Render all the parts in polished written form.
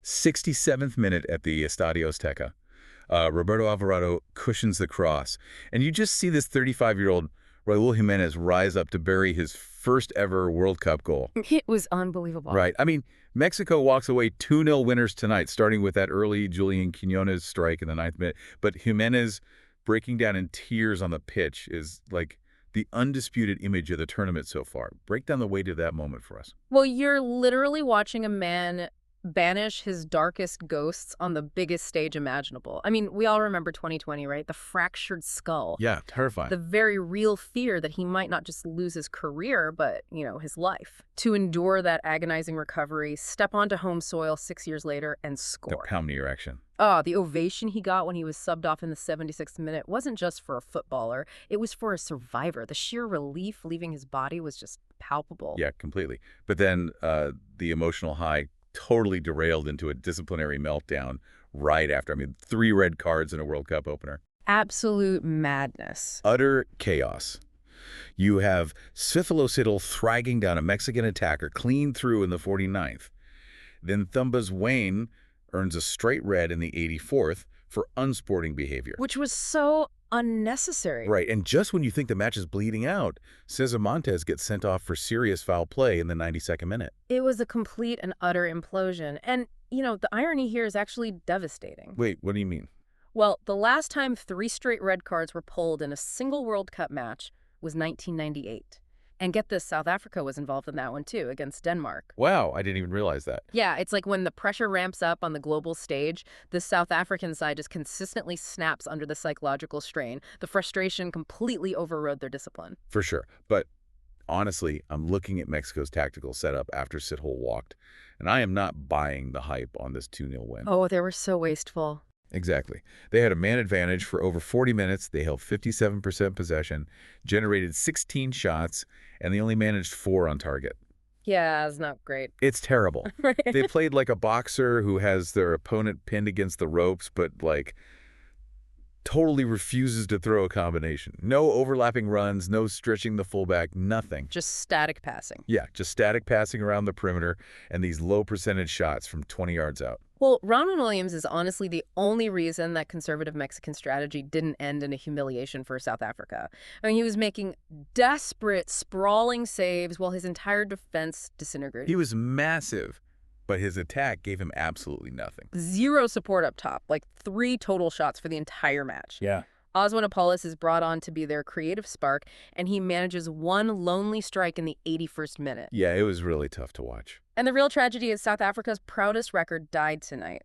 67th minute at the Estadio Azteca. Roberto Alvarado cushions the cross. And you just see this 35-year-old Raúl Jiménez rise up to bury his first ever World Cup goal. It was unbelievable. Right. I mean, Mexico walks away 2-0 winners tonight, starting with that early Julian Quiñones strike in the 9th minute. But Jimenez breaking down in tears on the pitch is like the undisputed image of the tournament so far. Break down the weight of that moment for us. Well, you're literally watching a man banish his darkest ghosts on the biggest stage imaginable. I mean, we all remember 2020, right? The fractured skull. Yeah, terrifying. The very real fear that he might not just lose his career, but, his life. To endure that agonizing recovery, step onto home soil 6 years later, and score. The pound knee erection. Oh, the ovation he got when he was subbed off in the 76th minute wasn't just for a footballer. It was for a survivor. The sheer relief leaving his body was just palpable. Yeah, completely. But then the emotional high totally derailed into a disciplinary meltdown right after. I mean, 3 red cards in a World Cup opener. Absolute madness. Utter chaos. You have Sithole thraging down a Mexican attacker clean through in the 49th. Then Thumba's Zwane earns a straight red in the 84th for unsporting behavior. Which was so unnecessary. Right, and just when you think the match is bleeding out, Cesar Montes gets sent off for serious foul play in the 92nd minute. It was a complete and utter implosion. And, the irony here is actually devastating. Wait, what do you mean? Well, the last time 3 straight red cards were pulled in a single World Cup match was 1998. And get this, South Africa was involved in that one too, against Denmark. Wow, I didn't even realize that. Yeah, it's like when the pressure ramps up on the global stage, the South African side just consistently snaps under the psychological strain. The frustration completely overrode their discipline. For sure. But honestly, I'm looking at Mexico's tactical setup after Sithole walked, and I am not buying the hype on this 2-0 win. Oh, they were so wasteful. Exactly. They had a man advantage for over 40 minutes. They held 57% possession, generated 16 shots, and they only managed 4 on target. Yeah, it's not great. It's terrible. Right. They played like a boxer who has their opponent pinned against the ropes, but totally refuses to throw a combination. No overlapping runs, no stretching the fullback, nothing. Just static passing. Yeah, just static passing around the perimeter and these low percentage shots from 20 yards out. Well, Ronwen Williams is honestly the only reason that conservative Mexican strategy didn't end in a humiliation for South Africa. I mean, he was making desperate, sprawling saves while his entire defense disintegrated. He was massive, but his attack gave him absolutely nothing. 0 support up top, 3 total shots for the entire match. Yeah. Zwane is brought on to be their creative spark, and he manages 1 lonely strike in the 81st minute. Yeah, it was really tough to watch. And the real tragedy is South Africa's proudest record died tonight.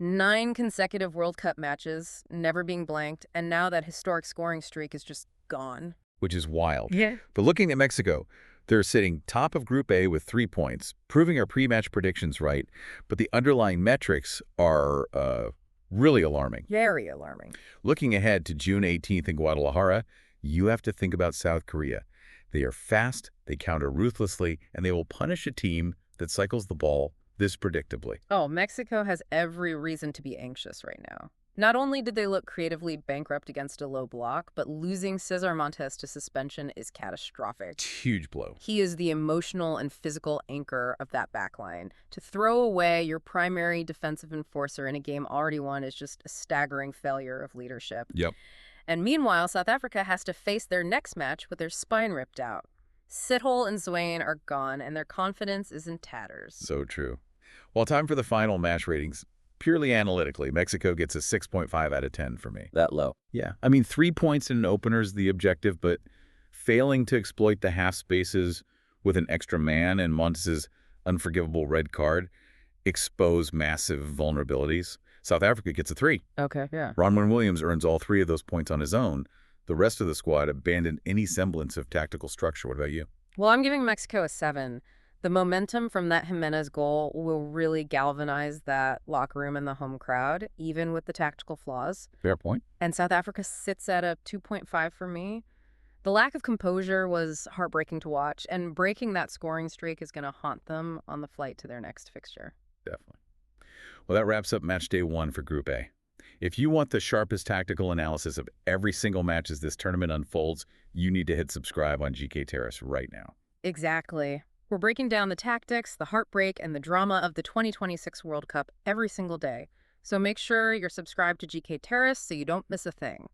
9 consecutive World Cup matches, never being blanked, and now that historic scoring streak is just gone. Which is wild. Yeah. But looking at Mexico, they're sitting top of Group A with 3 points, proving our pre-match predictions right, but the underlying metrics are really alarming. Very alarming. Looking ahead to June 18th in Guadalajara, you have to think about South Korea. They are fast, they counter ruthlessly, and they will punish a team that cycles the ball this predictably. Oh, Mexico has every reason to be anxious right now. Not only did they look creatively bankrupt against a low block, but losing Cesar Montes to suspension is catastrophic. Huge blow. He is the emotional and physical anchor of that backline. To throw away your primary defensive enforcer in a game already won is just a staggering failure of leadership. Yep. And meanwhile, South Africa has to face their next match with their spine ripped out. Sithole and Zwane are gone, and their confidence is in tatters. So true. Well, time for the final match ratings. Purely analytically, Mexico gets a 6.5 out of 10 for me. That low. Yeah. I mean, 3 points in an opener is the objective, but failing to exploit the half spaces with an extra man and Montes' unforgivable red card expose massive vulnerabilities. South Africa gets a 3. Okay, yeah. Ronwen Williams earns all 3 of those points on his own. The rest of the squad abandoned any semblance of tactical structure. What about you? Well, I'm giving Mexico a 7. The momentum from that Jimenez goal will really galvanize that locker room and the home crowd, even with the tactical flaws. Fair point. And South Africa sits at a 2.5 for me. The lack of composure was heartbreaking to watch, and breaking that scoring streak is going to haunt them on the flight to their next fixture. Definitely. Well, that wraps up match day 1 for Group A. If you want the sharpest tactical analysis of every single match as this tournament unfolds, you need to hit subscribe on GK Terrace right now. Exactly. We're breaking down the tactics, the heartbreak, and the drama of the 2026 World Cup every single day. So make sure you're subscribed to GK Terrace so you don't miss a thing.